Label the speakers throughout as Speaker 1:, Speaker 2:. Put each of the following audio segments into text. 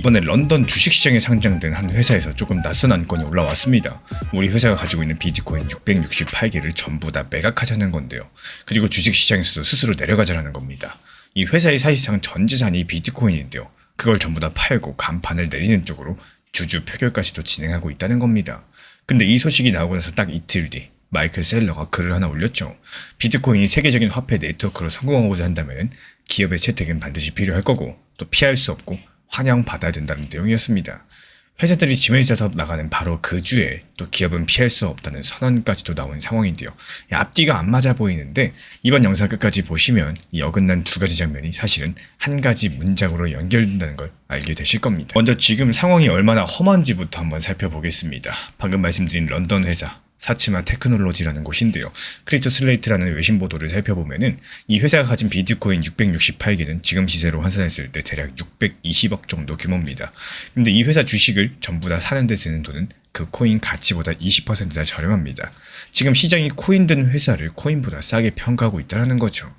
Speaker 1: 이번에 런던 주식시장에 상장된 한 회사에서 조금 낯선 안건이 올라왔습니다. 우리 회사가 가지고 있는 비트코인 668개를 전부 다 매각하자는 건데요. 그리고 주식시장에서도 스스로 내려가자라는 겁니다. 이 회사의 사실상 전 재산이 비트코인인데요. 그걸 전부 다 팔고 간판을 내리는 쪽으로 주주 표결까지도 진행하고 있다는 겁니다. 근데 이 소식이 나오고 나서 딱 이틀 뒤 마이클 셀러가 글을 하나 올렸죠. 비트코인이 세계적인 화폐 네트워크로 성공하고자 한다면 기업의 채택은 반드시 필요할 거고 또 피할 수 없고 환영받아야 된다는 내용이었습니다. 회사들이 짐을 싸서 나가는 바로 그 주에 또 기업은 피할 수 없다는 선언까지도 나온 상황인데요. 앞뒤가 안 맞아 보이는데 이번 영상 끝까지 보시면 이 어긋난 두 가지 장면이 사실은 한 가지 문장으로 연결된다는 걸 알게 되실 겁니다. 먼저 지금 상황이 얼마나 험한지부터 한번 살펴보겠습니다. 방금 말씀드린 런던 회사 사츠마 테크놀로지라는 곳인데요. 크립토 슬레이트라는 외신 보도를 살펴보면은 이 회사가 가진 비트코인 668개는 지금 시세로 환산했을 때 대략 620억 정도 규모입니다. 근데 이 회사 주식을 전부 다 사는 데 쓰는 돈은 그 코인 가치보다 20%나 저렴합니다. 지금 시장이 코인 든 회사를 코인보다 싸게 평가하고 있다는 거죠.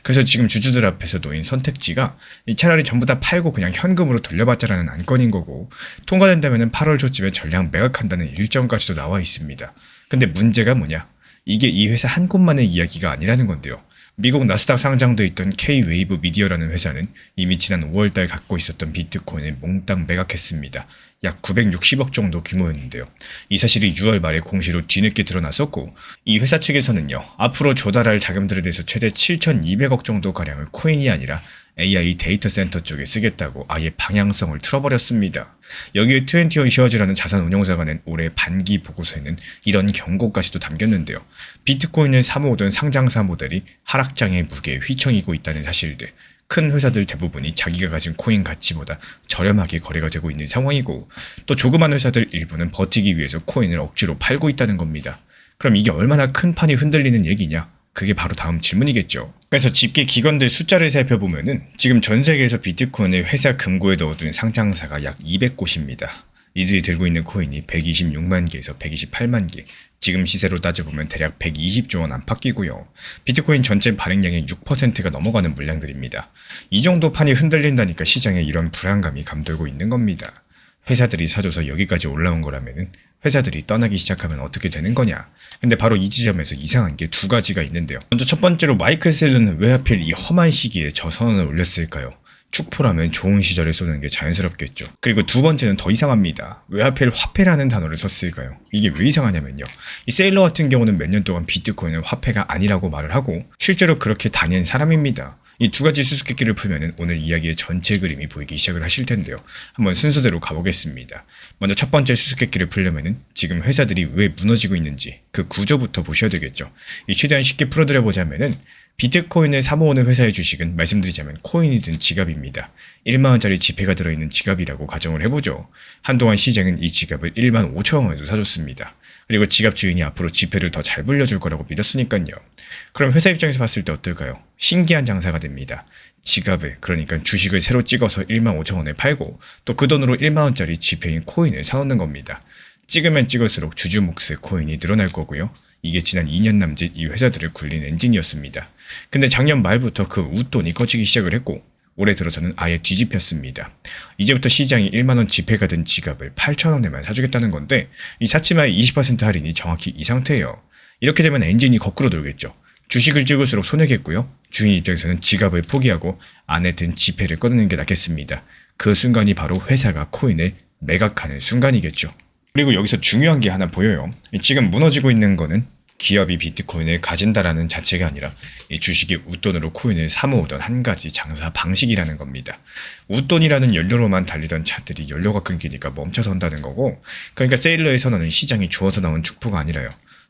Speaker 1: 그래서 지금 주주들 앞에서 놓인 선택지가 차라리 전부 다 팔고 그냥 현금으로 돌려받자라는 안건인 거고, 통과된다면 8월 초쯤에 전량 매각한다는 일정까지도 나와 있습니다. 근데 문제가 뭐냐? 이게 이 회사 한 곳만의 이야기가 아니라는 건데요. 미국 나스닥 상장돼 있던 K-웨이브 미디어라는 회사는 이미 지난 5월달 갖고 있었던 비트코인을 몽땅 매각했습니다. 약 960억 정도 규모였는데요. 이 사실이 6월 말에 공시로 뒤늦게 드러났었고, 이 회사 측에서는요, 앞으로 조달할 자금들에 대해서 최대 7,200억 정도 가량을 코인이 아니라 AI 데이터 센터 쪽에 쓰겠다고 아예 방향성을 틀어버렸습니다. 여기에 21 쉐어즈라는 자산 운용사가 낸 올해 반기 보고서에는 이런 경고까지도 담겼는데요. 비트코인을 사모으던 상장사 모델이 하락장의 무게에 휘청이고 있다는 사실들, 큰 회사들 대부분이 자기가 가진 코인 가치보다 저렴하게 거래가 되고 있는 상황이고, 또 조그만 회사들 일부는 버티기 위해서 코인을 억지로 팔고 있다는 겁니다. 그럼 이게 얼마나 큰 판이 흔들리는 얘기냐? 그게 바로 다음 질문이겠죠. 그래서 집계 기관들 숫자를 살펴보면은 지금 전 세계에서 비트코인을 회사 금고에 넣어둔 상장사가 약 200곳입니다. 이들이 들고 있는 코인이 126만 개에서 128만 개, 지금 시세로 따져보면 대략 120조 원 안팎이고요. 비트코인 전체 발행량의 6%가 넘어가는 물량들입니다. 이 정도 판이 흔들린다니까 시장에 이런 불안감이 감돌고 있는 겁니다. 회사들이 사줘서 여기까지 올라온 거라면은 회사들이 떠나기 시작하면 어떻게 되는 거냐? 근데 바로 이 지점에서 이상한 게 두 가지가 있는데요. 먼저 첫 번째로 마이클 셀러는 왜 하필 이 험한 시기에 저 선언을 올렸을까요? 축포라면 좋은 시절에 쏘는 게 자연스럽겠죠. 그리고 두 번째는 더 이상합니다. 왜 하필 화폐라는 단어를 썼을까요? 이게 왜 이상하냐면요. 이 세일러 같은 경우는 몇 년 동안 비트코인은 화폐가 아니라고 말을 하고 실제로 그렇게 다닌 사람입니다. 이 두 가지 수수께끼를 풀면 오늘 이야기의 전체 그림이 보이기 시작을 하실 텐데요. 한번 순서대로 가보겠습니다. 먼저 첫 번째 수수께끼를 풀려면 지금 회사들이 왜 무너지고 있는지 그 구조부터 보셔야 되겠죠. 최대한 쉽게 풀어드려보자면 비트코인을 사모으는 회사의 주식은 말씀드리자면 코인이든 지갑입니다. 1만원짜리 지폐가 들어있는 지갑이라고 가정을 해보죠. 한동안 시장은 이 지갑을 1만 5천 원에도 사줬습니다. 그리고 지갑 주인이 앞으로 지폐를 더 잘 불려줄 거라고 믿었으니까요. 그럼 회사 입장에서 봤을 때 어떨까요? 신기한 장사가 됩니다. 지갑을, 그러니까 주식을 새로 찍어서 1만 5천 원에 팔고 또 그 돈으로 1만원짜리 지폐인 코인을 사놓는 겁니다. 찍으면 찍을수록 주주 몫의 코인이 늘어날 거고요. 이게 지난 2년 남짓 이 회사들을 굴린 엔진이었습니다. 근데 작년 말부터 그 웃돈이 꺼지기 시작을 했고 올해 들어서는 아예 뒤집혔습니다. 이제부터 시장이 1만원 지폐가 된 지갑을 8,000원에만 사주겠다는 건데 이 사치마의 20% 할인이 정확히 이 상태예요. 이렇게 되면 엔진이 거꾸로 돌겠죠. 주식을 찍을수록 손해겠고요. 주인 입장에서는 지갑을 포기하고 안에 든 지폐를 꺼내는 게 낫겠습니다. 그 순간이 바로 회사가 코인을 매각하는 순간이겠죠. 그리고 여기서 중요한 게 하나 보여요. 지금 무너지고 있는 거는 기업이 비트코인을 가진다라는 자체가 아니라 이 주식이 웃돈으로 코인을 사모으던 한 가지 장사 방식이라는 겁니다. 웃돈이라는 연료로만 달리던 차들이 연료가 끊기니까 멈춰선다는 거고, 그러니까 세일러의 선언은 시장이 주어서 나온 축포가 아니라요.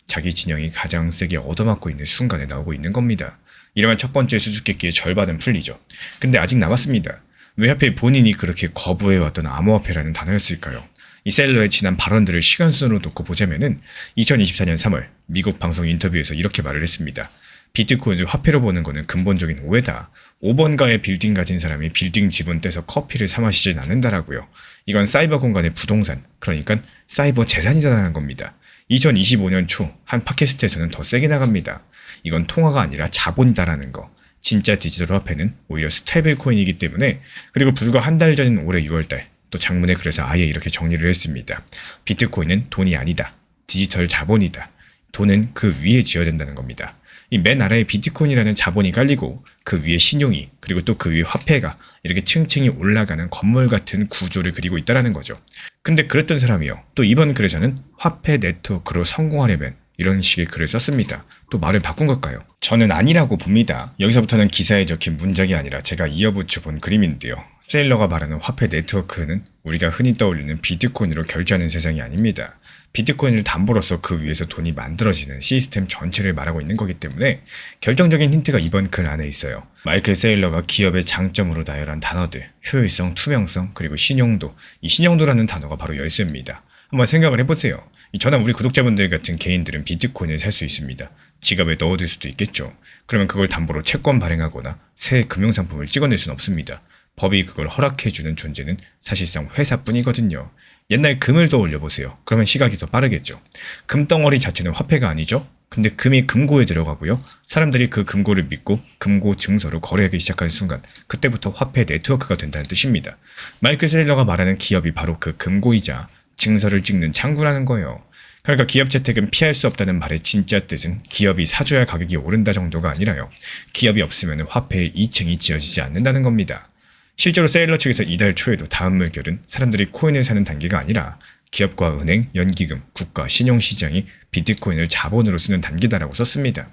Speaker 1: 자기 진영이 가장 세게 얻어맞고 있는 순간에 나오고 있는 겁니다. 이러면 첫 번째 수수께끼의 절반은 풀리죠. 근데 아직 남았습니다. 왜 하필 본인이 그렇게 거부해왔던 암호화폐라는 단어였을까요? 이 셀러의 지난 발언들을 시간순으로 놓고 보자면은 2024년 3월 미국 방송 인터뷰에서 이렇게 말을 했습니다. 비트코인을 화폐로 보는 거는 근본적인 오해다. 5번가의 빌딩 가진 사람이 빌딩 지분 떼서 커피를 사 마시진 않는다라고요. 이건 사이버 공간의 부동산, 그러니까 사이버 재산이라는 겁니다. 2025년 초 한 팟캐스트에서는 더 세게 나갑니다. 이건 통화가 아니라 자본이다라는 거. 진짜 디지털 화폐는 오히려 스테이블 코인이기 때문에, 그리고 불과 한 달 전인 올해 6월달 또 장문에 그래서 아예 이렇게 정리를 했습니다. 비트코인은 돈이 아니다. 디지털 자본이다. 돈은 그 위에 지어야 된다는 겁니다. 이 맨 아래에 비트코인이라는 자본이 깔리고 그 위에 신용이 그리고 또 그 위에 화폐가 이렇게 층층이 올라가는 건물 같은 구조를 그리고 있다는 거죠. 근데 그랬던 사람이요. 또 이번 글에서는 화폐 네트워크로 성공하려면 이런 식의 글을 썼습니다. 또 말을 바꾼 걸까요? 저는 아니라고 봅니다. 여기서부터는 기사에 적힌 문장이 아니라 제가 이어붙여 본 그림인데요. 세일러가 말하는 화폐 네트워크는 우리가 흔히 떠올리는 비트코인으로 결제하는 세상이 아닙니다. 비트코인을 담보로서 그 위에서 돈이 만들어지는 시스템 전체를 말하고 있는 거기 때문에 결정적인 힌트가 이번 글 안에 있어요. 마이클 세일러가 기업의 장점으로 나열한 단어들, 효율성, 투명성, 그리고 신용도. 이 신용도라는 단어가 바로 열쇠입니다. 한번 생각을 해보세요. 저나 우리 구독자분들 같은 개인들은 비트코인을 살 수 있습니다. 지갑에 넣어둘 수도 있겠죠. 그러면 그걸 담보로 채권 발행하거나 새 금융상품을 찍어낼 수는 없습니다. 법이 그걸 허락해주는 존재는 사실상 회사뿐이거든요. 옛날 금을 떠올려 보세요. 그러면 시각이 더 빠르겠죠. 금덩어리 자체는 화폐가 아니죠? 근데 금이 금고에 들어가고요. 사람들이 그 금고를 믿고 금고 증서로 거래하기 시작하는 순간 그때부터 화폐 네트워크가 된다는 뜻입니다. 마이클 세일러가 말하는 기업이 바로 그 금고이자 증서를 찍는 창구라는 거예요. 그러니까 기업 재택은 피할 수 없다는 말의 진짜 뜻은 기업이 사줘야 가격이 오른다 정도가 아니라요. 기업이 없으면 화폐의 2층이 지어지지 않는다는 겁니다. 실제로 세일러 측에서 이달 초에도 다음 물결은 사람들이 코인을 사는 단계가 아니라 기업과 은행, 연기금, 국가, 신용시장이 비트코인을 자본으로 쓰는 단계다라고 썼습니다.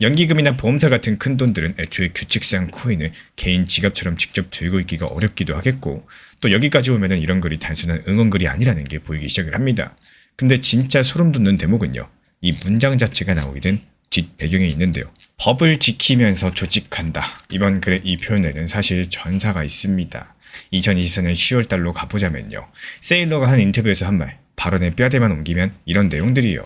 Speaker 1: 연기금이나 보험사 같은 큰 돈들은 애초에 규칙상 코인을 개인 지갑처럼 직접 들고 있기가 어렵기도 하겠고 또 여기까지 오면은 이런 글이 단순한 응원글이 아니라는 게 보이기 시작을 합니다. 근데 진짜 소름 돋는 대목은요. 이 문장 자체가 나오게 된 뒷 배경에 있는데요. 법을 지키면서 조직한다. 이번 글의 이 표현에는 사실 전사가 있습니다. 2024년 10월달로 가보자면요. 세일러가 한 인터뷰에서 한 말, 발언의 뼈대만 옮기면 이런 내용들이에요.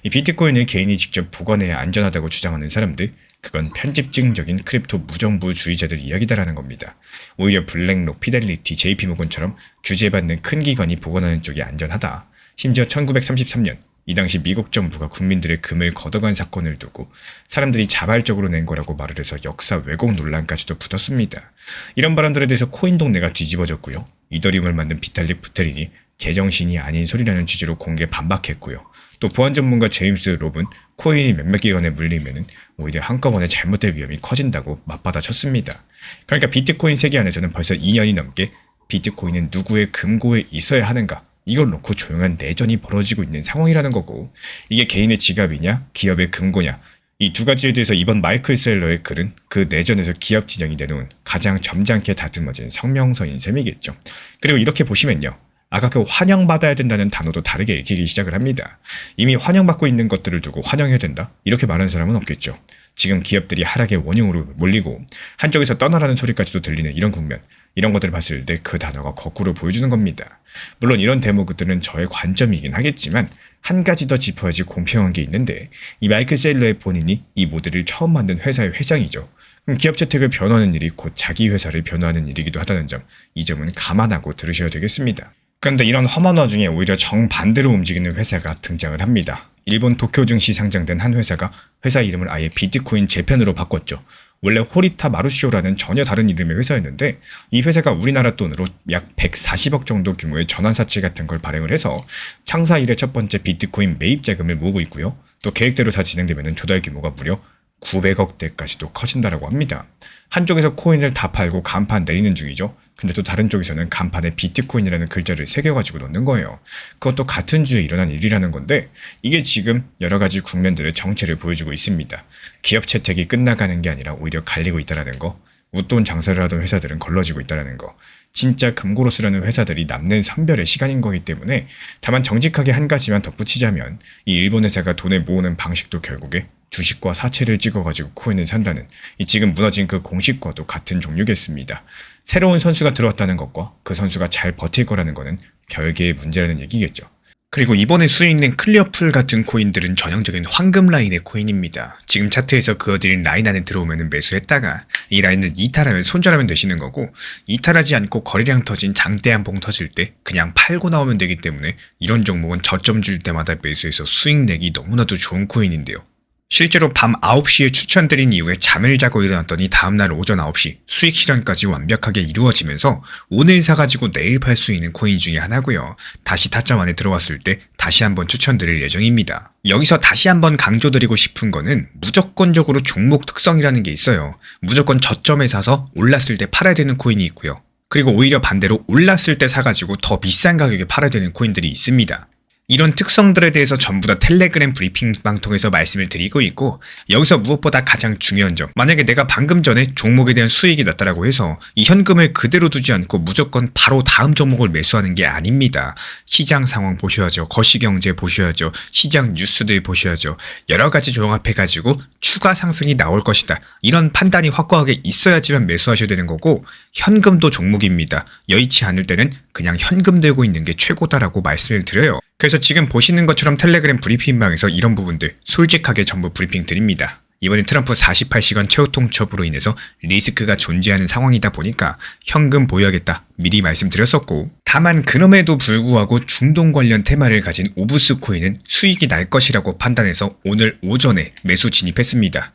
Speaker 1: 이 비트코인을 개인이 직접 보관해야 안전하다고 주장하는 사람들, 그건 편집증적인 크립토 무정부주의자들 이야기다라는 겁니다. 오히려 블랙록, 피델리티, JP모건처럼 규제받는 큰 기관이 보관하는 쪽이 안전하다. 심지어 1933년 이 당시 미국 정부가 국민들의 금을 걷어간 사건을 두고 사람들이 자발적으로 낸 거라고 말을 해서 역사 왜곡 논란까지도 붙었습니다. 이런 발언들에 대해서 코인 동네가 뒤집어졌고요. 이더리움을 만든 비탈릭 부테린이 제정신이 아닌 소리라는 취지로 공개 반박했고요. 또 보안 전문가 제임스 롭은 코인이 몇몇 기관에 물리면 오히려 한꺼번에 잘못될 위험이 커진다고 맞받아쳤습니다. 그러니까 비트코인 세계 안에서는 벌써 2년이 넘게 비트코인은 누구의 금고에 있어야 하는가, 이걸 놓고 조용한 내전이 벌어지고 있는 상황이라는 거고, 이게 개인의 지갑이냐 기업의 금고냐, 이 두 가지에 대해서 이번 마이클 셀러의 글은 그 내전에서 기업 진영이 내놓은 가장 점잖게 다듬어진 성명서인 셈이겠죠. 그리고 이렇게 보시면요. 아까 그 환영받아야 된다는 단어도 다르게 읽히기 시작을 합니다. 이미 환영받고 있는 것들을 두고 환영해야 된다? 이렇게 말하는 사람은 없겠죠. 지금 기업들이 하락의 원흉으로 몰리고 한쪽에서 떠나라는 소리까지도 들리는 이런 국면, 이런 것들을 봤을 때 그 단어가 거꾸로 보여주는 겁니다. 물론 이런 대목들은 저의 관점이긴 하겠지만 한 가지 더 짚어야지 공평한 게 있는데, 이 마이클 세일러의 본인이 이 모델을 처음 만든 회사의 회장이죠. 그럼 기업 재택을 변호하는 일이 곧 자기 회사를 변호하는 일이기도 하다는 점, 이 점은 감안하고 들으셔야 되겠습니다. 그런데 이런 험한 와중에 오히려 정반대로 움직이는 회사가 등장을 합니다. 일본 도쿄 증시 상장된 한 회사가 회사 이름을 아예 비트코인 재팬으로 바꿨죠. 원래 호리타 마루시오라는 전혀 다른 이름의 회사였는데 이 회사가 우리나라 돈으로 약 140억 정도 규모의 전환사채 같은 걸 발행을 해서 창사 이래 첫 번째 비트코인 매입 자금을 모으고 있고요. 또 계획대로 다 진행되면 조달 규모가 무려 900억대까지도 커진다라고 합니다. 한쪽에서 코인을 다 팔고 간판 내리는 중이죠. 근데 또 다른 쪽에서는 간판에 비트코인이라는 글자를 새겨가지고 넣는 거예요. 그것도 같은 주에 일어난 일이라는 건데 이게 지금 여러 가지 국면들의 정체를 보여주고 있습니다. 기업 채택이 끝나가는 게 아니라 오히려 갈리고 있다는 거, 웃돈 장사를 하던 회사들은 걸러지고 있다는 거, 진짜 금고로 쓰려는 회사들이 남는 선별의 시간인 거기 때문에, 다만 정직하게 한 가지만 덧붙이자면 이 일본 회사가 돈을 모으는 방식도 결국에 주식과 사채를 찍어가지고 코인을 산다는 이 지금 무너진 그 공식과도 같은 종류겠습니다. 새로운 선수가 들어왔다는 것과 그 선수가 잘 버틸 거라는 거는 별개의 문제라는 얘기겠죠. 그리고 이번에 수익낸 클리어풀 같은 코인들은 전형적인 황금 라인의 코인입니다. 지금 차트에서 그어드린 라인 안에 들어오면 매수했다가 이 라인을 이탈하면 손절하면 되시는 거고, 이탈하지 않고 거래량 터진 장대 한 봉 터질 때 그냥 팔고 나오면 되기 때문에 이런 종목은 저점 줄 때마다 매수해서 수익 내기 너무나도 좋은 코인인데요. 실제로 밤 9시에 추천드린 이후에 잠을 자고 일어났더니 다음날 오전 9시 수익 실현까지 완벽하게 이루어지면서 오늘 사가지고 내일 팔 수 있는 코인 중에 하나고요. 다시 타점 안에 들어왔을 때 다시 한번 추천드릴 예정입니다. 여기서 다시 한번 강조드리고 싶은 거는 무조건적으로 종목 특성이라는 게 있어요. 무조건 저점에 사서 올랐을 때 팔아야 되는 코인이 있고요. 그리고 오히려 반대로 올랐을 때 사가지고 더 비싼 가격에 팔아야 되는 코인들이 있습니다. 이런 특성들에 대해서 전부 다 텔레그램 브리핑방 통해서 말씀을 드리고 있고, 여기서 무엇보다 가장 중요한 점, 만약에 내가 방금 전에 종목에 대한 수익이 났다라고 해서 이 현금을 그대로 두지 않고 무조건 바로 다음 종목을 매수하는 게 아닙니다. 시장 상황 보셔야죠. 거시경제 보셔야죠. 시장 뉴스들 보셔야죠. 여러 가지 종합해가지고 추가 상승이 나올 것이다, 이런 판단이 확고하게 있어야지만 매수하셔야 되는 거고, 현금도 종목입니다. 여의치 않을 때는 그냥 현금 들고 있는 게 최고다라고 말씀을 드려요. 그래서 지금 보시는 것처럼 텔레그램 브리핑방에서 이런 부분들 솔직하게 전부 브리핑 드립니다. 이번에 트럼프 48시간 최후 통첩으로 인해서 리스크가 존재하는 상황이다 보니까 현금 보유하겠다 미리 말씀드렸었고, 다만 그럼에도 불구하고 중동 관련 테마를 가진 오브스 코인은 수익이 날 것이라고 판단해서 오늘 오전에 매수 진입했습니다.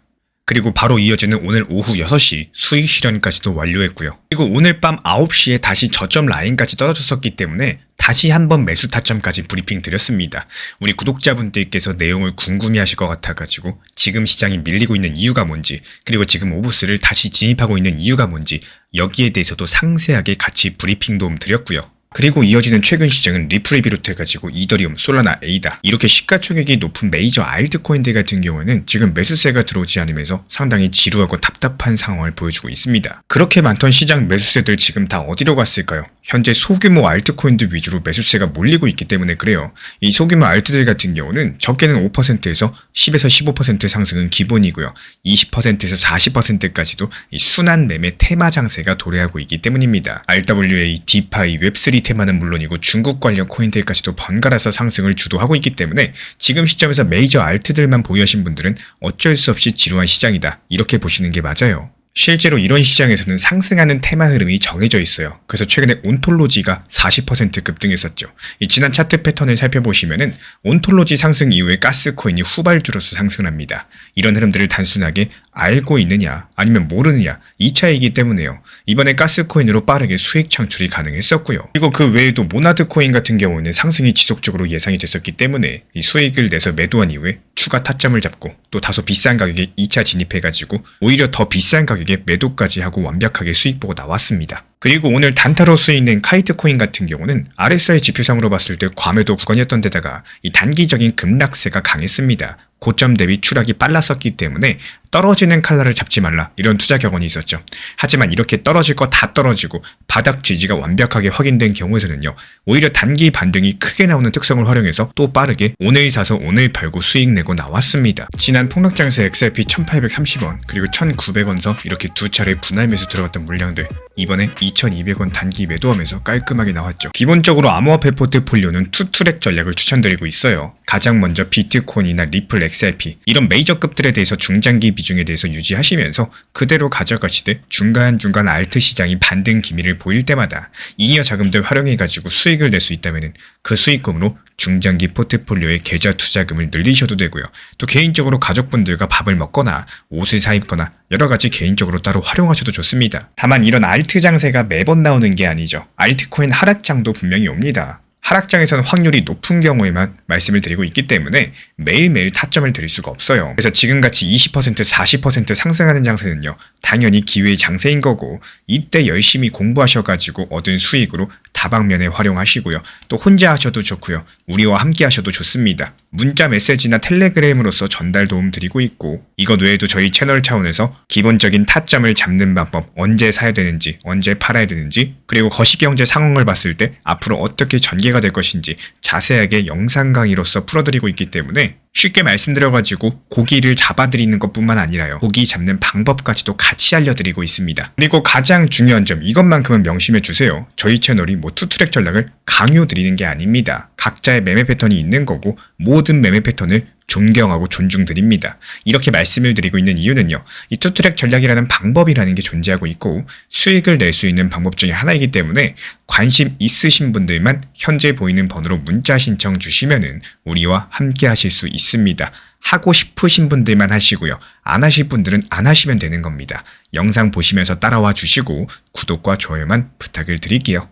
Speaker 1: 그리고 바로 이어지는 오늘 오후 6시 수익 실현까지도 완료했고요. 그리고 오늘 밤 9시에 다시 저점 라인까지 떨어졌었기 때문에 다시 한번 매수 타점까지 브리핑 드렸습니다. 우리 구독자분들께서 내용을 궁금해하실 것 같아가지고 지금 시장이 밀리고 있는 이유가 뭔지, 그리고 지금 오브스를 다시 진입하고 있는 이유가 뭔지, 여기에 대해서도 상세하게 같이 브리핑 도움 드렸고요. 그리고 이어지는 최근 시장은 리플을 비롯해가지고 이더리움, 솔라나, 에이다, 이렇게 시가총액이 높은 메이저 알트코인들 같은 경우에는 지금 매수세가 들어오지 않으면서 상당히 지루하고 답답한 상황을 보여주고 있습니다. 그렇게 많던 시장 매수세들 지금 다 어디로 갔을까요? 현재 소규모 알트코인들 위주로 매수세가 몰리고 있기 때문에 그래요. 이 소규모 알트들 같은 경우는 적게는 5%에서 10에서 15% 상승은 기본이고요. 20%에서 40%까지도 이 순환 매매 테마 장세가 도래하고 있기 때문입니다. RWA, 디파이, 웹3 테마는 물론이고 중국 관련 코인들까지도 번갈아서 상승을 주도하고 있기 때문에 지금 시점에서 메이저 알트들만 보유하신 분들은 어쩔 수 없이 지루한 시장이다, 이렇게 보시는 게 맞아요. 실제로 이런 시장에서는 상승하는 테마 흐름이 정해져 있어요. 그래서 최근에 온톨로지가 40% 급등했었죠. 이 지난 차트 패턴을 살펴보시면은 온톨로지 상승 이후에 가스코인이 후발주로서 상승을 합니다. 이런 흐름들을 단순하게 알고 있느냐 아니면 모르느냐, 이 차이이기 때문에요. 이번에 가스코인으로 빠르게 수익 창출이 가능했었고요. 그리고 그 외에도 모나드 코인 같은 경우는 상승이 지속적으로 예상이 됐었기 때문에 이 수익을 내서 매도한 이후에 추가 타점을 잡고 또 다소 비싼 가격에 2차 진입해가지고 오히려 더 비싼 가격에 매도까지 하고 완벽하게 수익 보고 나왔습니다. 그리고 오늘 단타로 수익낸 카이트 코인 같은 경우는 RSI 지표상으로 봤을 때 과매도 구간이었던 데다가 이 단기적인 급락세가 강했습니다. 고점 대비 추락이 빨랐었기 때문에 떨어지는 칼날을 잡지 말라, 이런 투자 격언이 있었죠. 하지만 이렇게 떨어질 거 다 떨어지고 바닥 지지가 완벽하게 확인된 경우에서는요, 오히려 단기 반등이 크게 나오는 특성을 활용해서 또 빠르게 오늘 사서 오늘 팔고 수익 내고 나왔습니다. 지난 폭락장에서 XRP 1830원 그리고 1900원서 이렇게 두 차례 분할 매수 들어갔던 물량들 이번에 2200원 단기 매도하면서 깔끔하게 나왔죠. 기본적으로 암호화폐 포트폴리오는 투트랙 전략을 추천드리고 있어요. 가장 먼저 비트코인이나 리플, XRP 이런 메이저급들에 대해서 중장기 비중에 대해서 유지하시면서 그대로 가져가시되 중간중간 알트 시장이 반등 기미를 보일 때마다 잉여 자금들 활용해가지고 수익을 낼 수 있다면 그 수익금으로 중장기 포트폴리오의 계좌 투자금을 늘리셔도 되고요. 또 개인적으로 가족분들과 밥을 먹거나 옷을 사 입거나 여러가지 개인적으로 따로 활용하셔도 좋습니다. 다만 이런 알트 장세가 매번 나오는 게 아니죠. 알트코인 하락장도 분명히 옵니다. 하락장에서는 확률이 높은 경우에만 말씀을 드리고 있기 때문에 매일매일 타점을 드릴 수가 없어요. 그래서 지금같이 20%, 40% 상승하는 장세는요, 당연히 기회의 장세인 거고, 이때 열심히 공부하셔가지고 얻은 수익으로 다방면에 활용하시고요. 또 혼자 하셔도 좋고요. 우리와 함께 하셔도 좋습니다. 문자 메시지나 텔레그램으로서 전달 도움 드리고 있고, 이것 외에도 저희 채널 차원에서 기본적인 타점을 잡는 방법, 언제 사야 되는지, 언제 팔아야 되는지, 그리고 거시경제 상황을 봤을 때 앞으로 어떻게 전개가 될 것인지 자세하게 영상 강의로서 풀어드리고 있기 때문에 쉽게 말씀드려가지고 고기를 잡아드리는 것뿐만 아니라요, 고기 잡는 방법까지도 같이 알려드리고 있습니다. 그리고 가장 중요한 점, 이것만큼은 명심해주세요. 저희 채널이 투트랙 전략을 강요드리는 게 아닙니다. 각자의 매매 패턴이 있는 거고 모든 매매 패턴을 존경하고 존중드립니다. 이렇게 말씀을 드리고 있는 이유는요, 이 투트랙 전략이라는 방법이라는 게 존재하고 있고 수익을 낼 수 있는 방법 중에 하나이기 때문에 관심 있으신 분들만 현재 보이는 번호로 문자 신청 주시면은 우리와 함께 하실 수 있습니다. 하고 싶으신 분들만 하시고요. 안 하실 분들은 안 하시면 되는 겁니다. 영상 보시면서 따라와 주시고 구독과 좋아요만 부탁을 드릴게요.